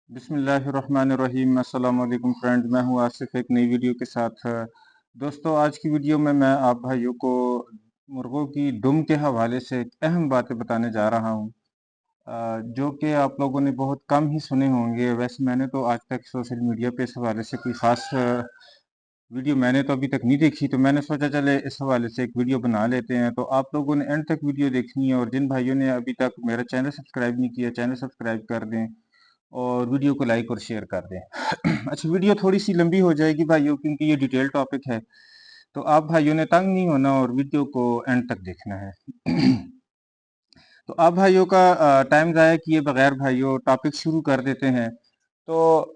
बिस्मिल्लाहिर्रहमानिर्रहीम। अस्सलाम वालेकुम फ्रेंड, मैं हूं आसिफ एक नई वीडियो के साथ। दोस्तों, आज की वीडियो में मैं आप भाइयों को मुर्गों की दुम के हवाले से एक अहम बातें बताने जा रहा हूं, जो कि आप लोगों ने बहुत कम ही सुने होंगे। वैसे मैंने तो आज तक सोशल मीडिया पे इस हवाले से कोई ख़ास वीडियो मैंने तो अभी तक नहीं देखी, तो मैंने सोचा चले इस हवाले से एक वीडियो बना लेते हैं। तो आप लोगों ने एंड तक वीडियो देखनी है, और जिन भाइयों ने अभी तक मेरा चैनल सब्सक्राइब नहीं किया, चैनल सब्सक्राइब कर दें और वीडियो को लाइक और शेयर कर दें। अच्छा, वीडियो थोड़ी सी लंबी हो जाएगी भाइयों, क्योंकि ये डिटेल टॉपिक है, तो आप भाइयों ने तंग नहीं होना और वीडियो को एंड तक देखना है। तो आप भाइयों का टाइम ज़ाया किए बगैर भाइयों टॉपिक शुरू कर देते हैं। तो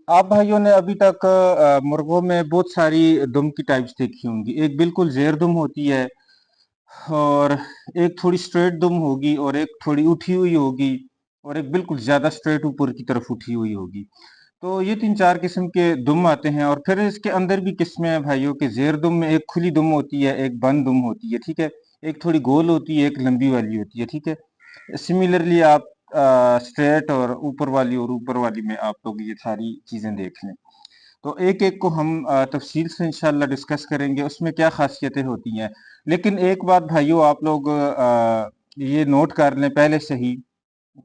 आप भाइयों ने अभी तक मुर्गों में बहुत सारी दुम की टाइप्स देखी होंगी। एक बिल्कुल जेर दुम होती है, और एक थोड़ी स्ट्रेट दुम होगी, और एक थोड़ी उठी हुई होगी, और एक बिल्कुल ज्यादा स्ट्रेट ऊपर की तरफ उठी हुई होगी। तो ये 3-4 किस्म के दुम आते हैं, और फिर इसके अंदर भी किस्में हैं भाइयों के। जेर दुम में एक खुली दुम होती है, एक बंद दुम होती है, ठीक है। एक थोड़ी गोल होती है, एक लंबी वाली होती है, ठीक है। सिमिलरली आप स्ट्रेट और ऊपर वाली में आप लोग ये सारी चीजें देख लें। तो एक एक को हम तफसील से इंशाल्लाह डिस्कस करेंगे, उसमें क्या खासियतें होती हैं। लेकिन एक बात भाइयों, आप लोग ये नोट कर लें पहले से ही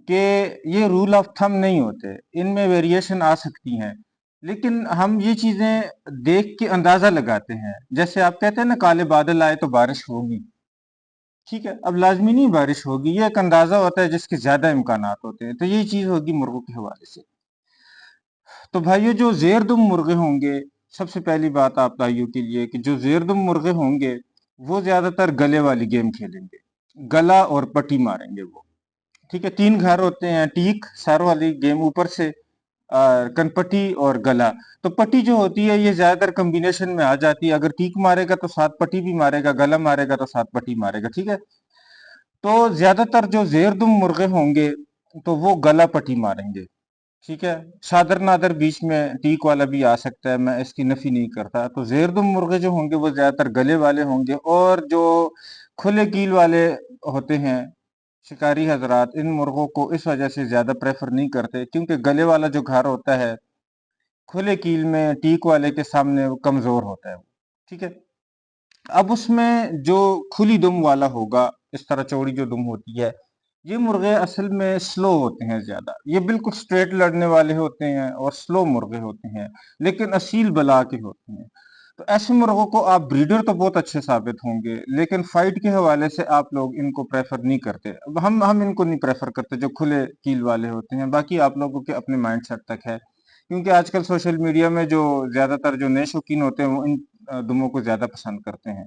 कि ये रूल ऑफ थंब नहीं होते, इनमें वेरिएशन आ सकती हैं। लेकिन हम ये चीजें देख के अंदाजा लगाते हैं। जैसे आप कहते हैं ना, काले बादल आए तो बारिश होगी, ठीक है। अब लाजमी नहीं बारिश होगी, ये एक अंदाजा होता है जिसके ज्यादा इम्कानात होते हैं। तो यही चीज होगी मुर्गों के हवाले से। तो भाइयों, जो जेरदुम मुर्गे होंगे, सबसे पहली बात आप भाइयों के लिए कि जो जेरदुम मुर्गे होंगे वो ज्यादातर गले वाली गेम खेलेंगे, गला और पट्टी मारेंगे वो, ठीक है। 3 घर होते हैं, टीक सर वाली गेम ऊपर से, कनपट्टी और गला। तो पट्टी जो होती है ये ज्यादातर कॉम्बिनेशन में आ जाती है। अगर टीक मारेगा तो साथ पट्टी भी मारेगा, गला मारेगा तो साथ पट्टी मारेगा, ठीक है। तो ज्यादातर जो जेरदुम मुर्गे होंगे तो वो गला पट्टी मारेंगे, ठीक है। शादर नादर बीच में टीक वाला भी आ सकता है, मैं इसकी नफी नहीं करता। तो जेरदुम मुर्गे जो होंगे वो ज्यादातर गले वाले होंगे, और जो खुले कील वाले होते हैं शिकारी हजरात, इन मुर्गों को इस वजह से ज्यादा प्रेफर नहीं करते, क्योंकि गले वाला जो घर होता है खुले कील में टीक वाले के सामने वो कमजोर होता है, ठीक है। अब उसमें जो खुली दुम वाला होगा, इस तरह चौड़ी जो दुम होती है, ये मुर्गे असल में स्लो होते हैं ज्यादा। ये बिल्कुल स्ट्रेट लड़ने वाले होते हैं और स्लो मुर्गे होते हैं, लेकिन असील बला के होते हैं। तो ऐसे मुर्गों को आप ब्रीडर तो बहुत अच्छे साबित होंगे, लेकिन फाइट के हवाले से आप लोग इनको प्रेफर नहीं करते। अब हम इनको नहीं प्रेफर करते जो खुले कील वाले होते हैं। बाकी आप लोगों के अपने माइंड सेट तक है, क्योंकि आजकल सोशल मीडिया में जो ज्यादातर जो नए शौकीन होते हैं वो इन दुमों को ज्यादा पसंद करते हैं।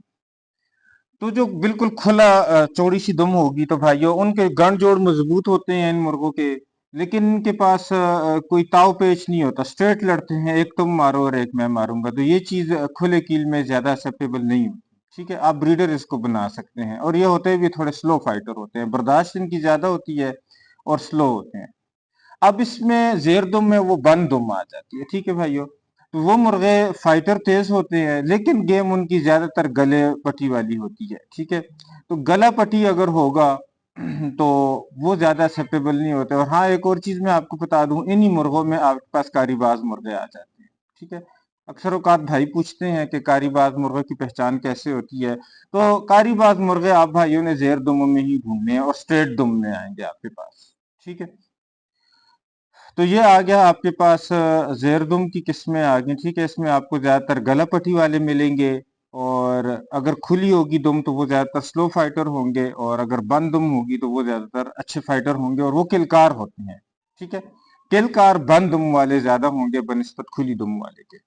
तो जो बिल्कुल खुला चौड़ी सी दुम होगी तो भाइयों उनके गण जोड़ मजबूत होते हैं इन मुर्गों के, लेकिन इनके पास कोई ताव पेच नहीं होता। स्ट्रेट लड़ते हैं, एक तुम मारो और एक मैं मारूंगा। तो ये चीज खुले कील में ज्यादा एक्सेप्टेबल नहीं होती, ठीक है। आप ब्रीडर इसको बना सकते हैं, और ये होते भी थोड़े स्लो फाइटर होते हैं, बर्दाश्त इनकी ज्यादा होती है और स्लो होते हैं। अब इसमें जेर दुम में वो बंद दुम आ जाती है, ठीक है भाइयों। तो वो मुर्गे फाइटर तेज होते हैं, लेकिन गेम उनकी ज्यादातर गले पट्टी वाली होती है, ठीक है। तो गला पट्टी अगर होगा तो वो ज्यादा एक्सेप्टेबल नहीं होते। और हाँ, एक और चीज मैं आपको बता दूं, इन्हीं मुर्गों में आपके पास कारीबाज मुर्गे आ जाते हैं, ठीक है। अक्सर औकात भाई पूछते हैं कि कारीबाज मुर्गे की पहचान कैसे होती है। तो कारीबाज मुर्गे आप भाइयों ने जेर दुम में ही ढूंढने हैं, और स्ट्रेट दुम में आएंगे आपके पास, ठीक है। तो ये आ गया आपके पास जेरदुम की किस्में आ गई, ठीक है। इसमें आपको ज्यादातर गला पट्टी वाले मिलेंगे, और अगर खुली होगी दुम तो वो ज्यादातर स्लो फाइटर होंगे, और अगर बंद दुम होगी तो वो ज्यादातर अच्छे फाइटर होंगे, और वो किलकार होते हैं, ठीक है। किलकार बंद दुम वाले ज्यादा होंगे बनिस्बत खुली दुम वाले के,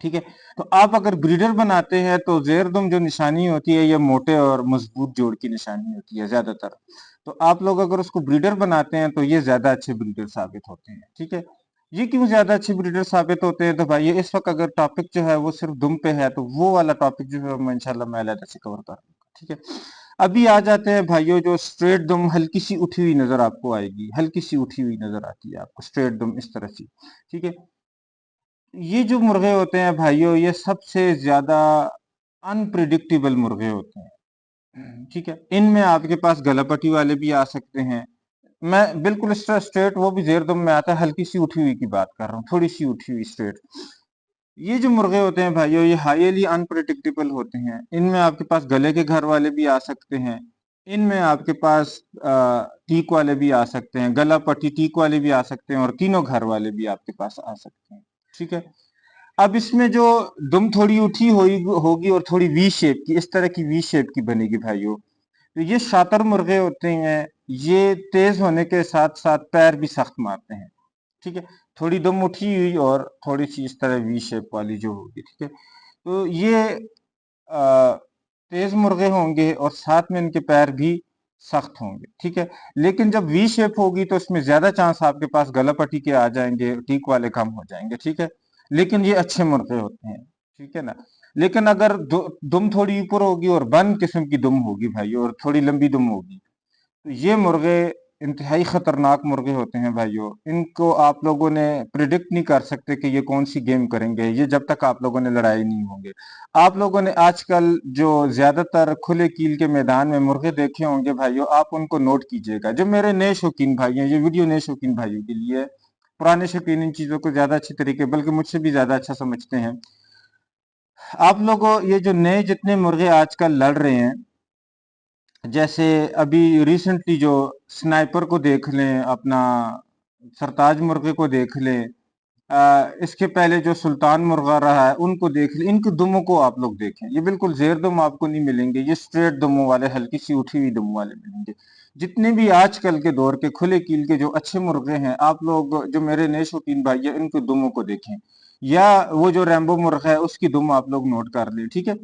ठीक है। तो आप अगर ब्रीडर बनाते हैं तो जेरदुम जो निशानी होती है ये मोटे और मजबूत जोड़ की निशानी होती है ज्यादातर। तो आप लोग अगर उसको ब्रीडर बनाते हैं तो ये ज्यादा अच्छे ब्रीडर साबित होते हैं, ठीक है। ये क्यों ज्यादा अच्छे ब्रीडर साबित होते हैं? तो भाई ये इस वक्त अगर टॉपिक जो है वो सिर्फ दुम पे है, तो वो वाला टॉपिक जो है मैं इंशाल्लाह मैं अलग से कवर करूंगा, ठीक है। अभी आ जाते हैं भाइयों, जो स्ट्रेट दुम हल्की सी उठी हुई नजर आपको आएगी, हल्की सी उठी हुई नजर आती है आपको स्ट्रेट दुम इस तरह से, ठीक है। ये जो मुर्गे होते हैं भाइयों, ये सबसे ज्यादा अनप्रिडिक्टेबल मुर्गे होते हैं, ठीक है। इनमें आपके पास गलापटी वाले भी आ सकते हैं, मैं बिल्कुल स्ट्रेट, वो भी जेर दम में आता है, हल्की सी उठी हुई की बात कर रहा हूँ, थोड़ी सी उठी हुई स्ट्रेट। ये जो मुर्गे होते हैं भाइयों, ये हाईली अनप्रिडिक्टेबल होते हैं। इनमें आपके पास गले के घर वाले भी आ सकते हैं, इनमें आपके पास टीक वाले भी आ सकते हैं, गला पट्टी टीक वाले भी आ सकते हैं, और तीनों घर वाले भी आपके पास आ सकते हैं। ठीक है। अब इसमें जो दुम थोड़ी उठी होगी और थोड़ी वी शेप की, इस तरह की वी शेप की बनेगी भाइयों। तो ये शातर मुर्गे होते हैं, ये तेज होने के साथ साथ पैर भी सख्त मारते हैं। ठीक है। थोड़ी दुम उठी हुई और थोड़ी सी इस तरह वी शेप वाली जो होगी। ठीक है। तो ये आ, तेज मुर्गे होंगे और साथ में इनके पैर भी सख्त होंगे। ठीक है। लेकिन जब वी शेप होगी तो इसमें ज्यादा चांस आपके पास गलापटी के आ जाएंगे, टीक वाले कम हो जाएंगे। ठीक है। लेकिन ये अच्छे मुर्गे होते हैं। ठीक है ना। लेकिन अगर दुम थोड़ी ऊपर होगी और बंद किस्म की दुम होगी भाई, और थोड़ी लंबी दुम होगी, तो ये मुर्गे इंतहाई खतरनाक मुर्गे होते हैं भाइयों। इनको आप लोगों ने प्रिडिक्ट नहीं कर सकते कि ये कौन सी गेम करेंगे, ये जब तक आप लोगों ने लड़ाई नहीं होंगे। आप लोगों ने आजकल जो ज्यादातर खुले कील के मैदान में मुर्गे देखे होंगे भाइयों, आप उनको नोट कीजिएगा। जो मेरे नए शौकीन भाई हैं, ये वीडियो नए शौकीन भाइयों के लिए है। पुराने शौकीन इन चीजों को ज्यादा अच्छी तरीके, बल्कि मुझसे भी ज्यादा अच्छा समझते हैं। आप लोगों, ये जो नए जितने मुर्गे आजकल लड़ रहे हैं, जैसे अभी रिसेंटली जो स्नाइपर को देख लें, अपना सरताज मुर्गे को देख लें, इसके पहले जो सुल्तान मुर्गा रहा है उनको देख लें, इनके दुमों को आप लोग देखें। ये बिल्कुल जेर दुम आपको नहीं मिलेंगे, ये स्ट्रेट दुमों वाले, हल्की सी उठी हुई दुम वाले मिलेंगे। जितने भी आजकल के दौर के खुले कील के जो अच्छे मुर्गे हैं, आप लोग जो मेरे नए शौकीन भाई है, इनके दुमों को देखें, या वो जो रैम्बो मुर्गा है उसकी दुम आप लोग नोट कर लें। ठीक है।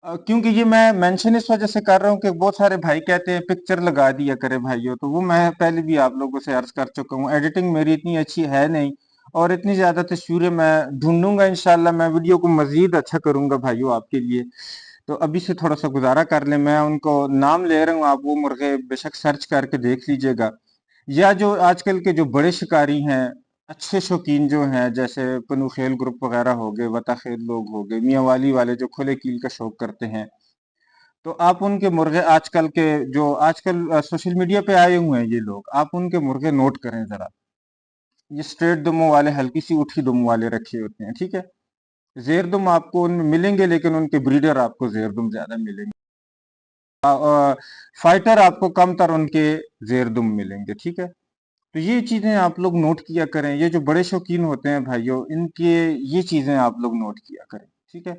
क्योंकि ये मैं मेंशन इस वजह से कर रहा हूँ कि बहुत सारे भाई कहते हैं पिक्चर लगा दिया करे भाइयों, तो वो मैं पहले भी आप लोगों से अर्ज कर चुका हूँ, एडिटिंग मेरी इतनी अच्छी है नहीं, और इतनी ज्यादा तस्वीरें मैं ढूंढूंगा, इंशाल्लाह मैं वीडियो को मजीद अच्छा करूंगा भाइयों आपके लिए। तो अभी से थोड़ा सा गुजारा कर ले, मैं उनको नाम ले रहा हूँ, आप वो मुर्गे बेशक सर्च करके देख लीजिएगा। या जो आजकल के जो बड़े शिकारी हैं, अच्छे शौकीन जो हैं, जैसे पनू खेल ग्रुप वगैरह हो गए, वता खेल लोग हो गए, मियाँ वाली वाले जो खुले कील का शौक करते हैं, तो आप उनके मुर्गे आजकल के जो आजकल सोशल मीडिया पे आए हुए हैं ये लोग, आप उनके मुर्गे नोट करें जरा। ये स्ट्रेट दुमों वाले, हल्की सी उठी दुम वाले रखे होते हैं। ठीक है। जेर दुम आपको उनमें मिलेंगे, लेकिन उनके ब्रीडर आपको जेर दुम ज्यादा मिलेंगे। फाइटर आपको कम तर उनके जेर दुम मिलेंगे। ठीक है। तो ये चीजें आप लोग नोट किया करें, ये जो बड़े शौकीन होते हैं भाइयों, इनके ये चीजें आप लोग नोट किया करें। ठीक है।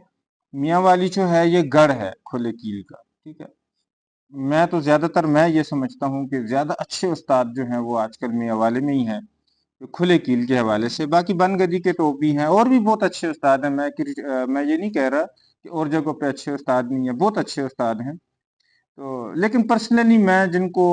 मियाँ वाली जो है ये गढ़ है खुले कील का। ठीक है। मैं तो ज्यादातर मैं ये समझता हूँ कि ज्यादा अच्छे उस्ताद जो हैं वो आजकल मियाँ वाले में ही हैं, तो खुले कील के हवाले से। बाकी बनगदी के तो भी हैं, और भी बहुत अच्छे उस्ताद हैं। मैं ये नहीं कह रहा कि और जगहों पे अच्छे उस्ताद नहीं है, बहुत अच्छे उस्ताद हैं। तो लेकिन पर्सनली मैं जिनको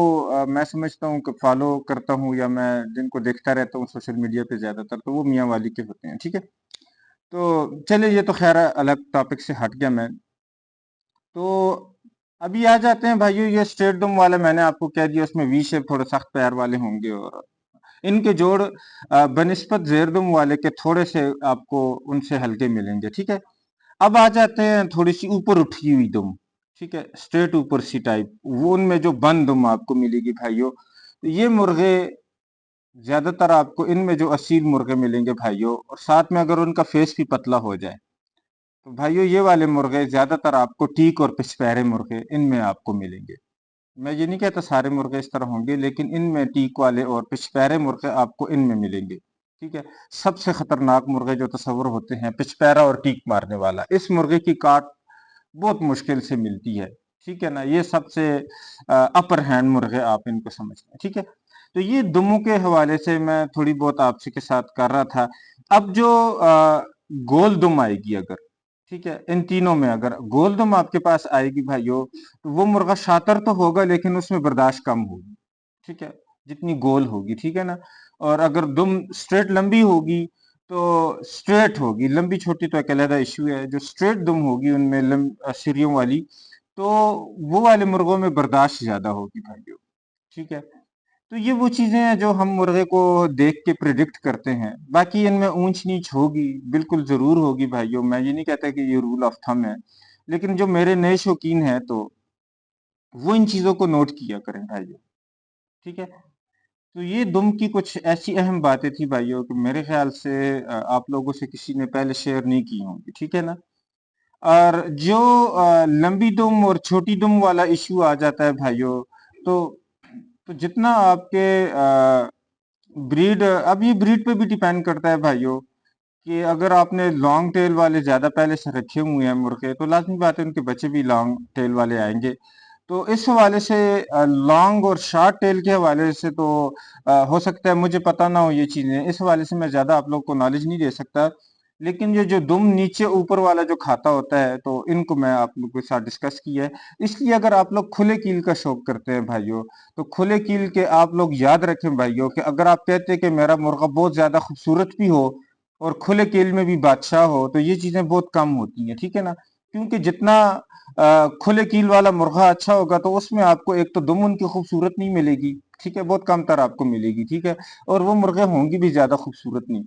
मैं समझता हूँ कि फॉलो करता हूँ, या मैं जिनको देखता रहता हूँ सोशल मीडिया पे ज्यादातर, तो वो मियाँ वाली के होते हैं। ठीक है। तो चलिए, ये तो खैर अलग टॉपिक से हट गया मैं। तो अभी आ जाते हैं भाइयों, ये स्ट्रेट डोम वाला मैंने आपको कह दिया, उसमें वी शेप थोड़े सख्त पैर वाले होंगे, और इनके जोड़ बनिस्बत जेरदुम वाले के थोड़े से आपको उनसे हल्के मिलेंगे। ठीक है। अब आ जाते हैं थोड़ी सी ऊपर उठी हुई दुम। ठीक है। स्ट्रेट ऊपर सी टाइप, वो उनमें जो बंद दुम आपको मिलेगी भाइयों, तो ये मुर्गे ज्यादातर आपको इनमें जो असील मुर्गे मिलेंगे भाइयों, और साथ में अगर उनका फेस भी पतला हो जाए, तो भाइयों ये वाले मुर्गे ज्यादातर आपको टीक और पिचपैरे मुर्गे इनमें आपको मिलेंगे। मैं ये नहीं कहता सारे मुर्गे इस तरह होंगे, लेकिन इनमें टीक वाले और पिचपैरे मुर्गे आपको इनमें मिलेंगे। ठीक है। सबसे खतरनाक मुर्गे जो तस्वर होते हैं, पिचपैरा और टीक मारने वाला, इस मुर्गे की काट बहुत मुश्किल से मिलती है। ठीक है ना। ये सबसे अपर हैंड मुर्गे आप इनको समझ लें। ठीक है। तो ये दुमों के हवाले से मैं थोड़ी बहुत आपसे के साथ कर रहा था। अब जो गोल दुम आएगी अगर, ठीक है, इन तीनों में अगर गोल दुम आपके पास आएगी भाइयों, तो वो मुर्गा शातर तो होगा, लेकिन उसमें बर्दाश्त कम होगी। ठीक है। जितनी गोल होगी। ठीक है ना। और अगर दुम स्ट्रेट लंबी होगी, तो स्ट्रेट होगी, लंबी छोटी तो एक अलग इश्यू है। जो स्ट्रेट दुम होगी उनमें सिरियों वाली, तो वो वाले मुर्गों में बर्दाश्त ज्यादा होगी भाइयों। ठीक है। तो ये वो चीजें हैं जो हम मुर्गे को देख के प्रिडिक्ट करते हैं। बाकी इनमें ऊंच नीच होगी, बिल्कुल जरूर होगी भाइयों, मैं ये नहीं कहता कि ये रूल ऑफ थंब है, लेकिन जो मेरे नए शौकीन हैं, तो वो इन चीजों को नोट किया करें भाइयों। ठीक है। तो ये दुम की कुछ ऐसी अहम बातें थी भाइयों कि मेरे ख्याल से आप लोगों से किसी ने पहले शेयर नहीं की होंगी, ठीक है ना। और जो लंबी दुम और छोटी दुम वाला इशू आ जाता है भाइयों, तो जितना आपके ब्रीड, अब ये ब्रीड पे भी डिपेंड करता है भाइयों कि अगर आपने लॉन्ग टेल वाले ज्यादा पहले से रखे हुए हैं मुर्गे, तो लाजमी बात है उनके बच्चे भी लॉन्ग टेल वाले आएंगे। तो इस हवाले से लॉन्ग और शॉर्ट टेल के हवाले से तो हो सकता है मुझे पता ना हो ये चीजें, इस हवाले से मैं ज्यादा आप लोग को नॉलेज नहीं दे सकता। लेकिन ये जो दुम नीचे ऊपर वाला जो खाता होता है, तो इनको मैं आप लोगों के साथ डिस्कस किया है। इसलिए अगर आप लोग खुले कील का शौक करते हैं भाइयों, तो खुले कील के आप लोग याद रखें भाइयों कि अगर आप कहते हैं कि मेरा मुर्गा बहुत ज्यादा खूबसूरत भी हो और खुले कील में भी बादशाह हो, तो ये चीजें बहुत कम होती हैं, ठीक है ना। क्योंकि जितना खुले कील वाला मुर्गा अच्छा होगा, तो उसमें आपको एक तो दुम उनकी खूबसूरत नहीं मिलेगी, ठीक है, बहुत कम तर आपको मिलेगी, ठीक है। और वो मुर्गे होंगी भी ज्यादा खूबसूरत नहीं,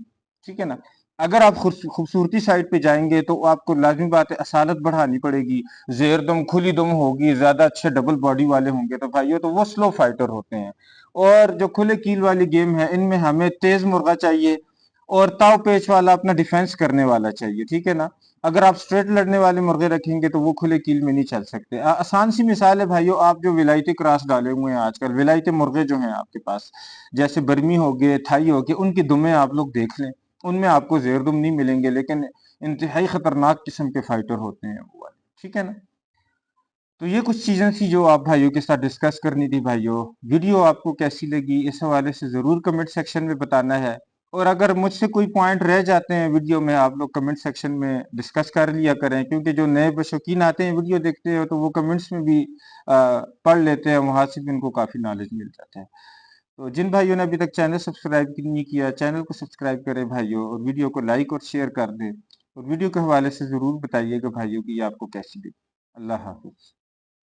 ठीक है ना। अगर आप खूबसूरती साइड पे जाएंगे तो आपको लाजमी बात है असालत बढ़ानी पड़ेगी, जेर दुम खुली दुम होगी, ज्यादा अच्छे डबल बॉडी वाले होंगे, तो भाइयों तो वो स्लो फाइटर होते हैं। और जो खुले कील वाली गेम है, इनमें हमें तेज मुर्गा चाहिए और ताव पेच वाला अपना डिफेंस करने वाला चाहिए, ठीक है ना। अगर आप स्ट्रेट लड़ने वाले मुर्गे रखेंगे तो वो खुले कील में नहीं चल सकते। आसान सी मिसाल है भाइयों, आप जो विलायती क्रॉस डाले हुए हैं आजकल, विलायती मुर्गे जो हैं आपके पास, जैसे बर्मी हो गए, थाई हो गए, उनकी दुमें आप लोग देख लें, उनमें आपको जेर दुम नहीं मिलेंगे, लेकिन इंतहाई खतरनाक किस्म के फाइटर होते हैं वो वाले, ठीक है ना। तो ये कुछ चीजें थी जो आप भाइयों के साथ डिस्कस करनी थी भाइयों। वीडियो आपको कैसी लगी इस हवाले से जरूर कमेंट सेक्शन में बताना है। और अगर मुझसे कोई पॉइंट रह जाते हैं वीडियो में, आप लोग कमेंट सेक्शन में डिस्कस कर लिया करें, क्योंकि जो नए शौकीन आते हैं वीडियो देखते हैं तो वो कमेंट्स में भी पढ़ लेते हैं, वहां से भी उनको काफी नॉलेज मिल जाता है। तो जिन भाइयों ने अभी तक चैनल सब्सक्राइब नहीं किया, चैनल को सब्सक्राइब करें भाइयों, और वीडियो को लाइक और शेयर कर दें। और वीडियो के हवाले से जरूर बताइएगा भाइयों कि ये आपको कैसी लगी। अल्लाह हाफिज।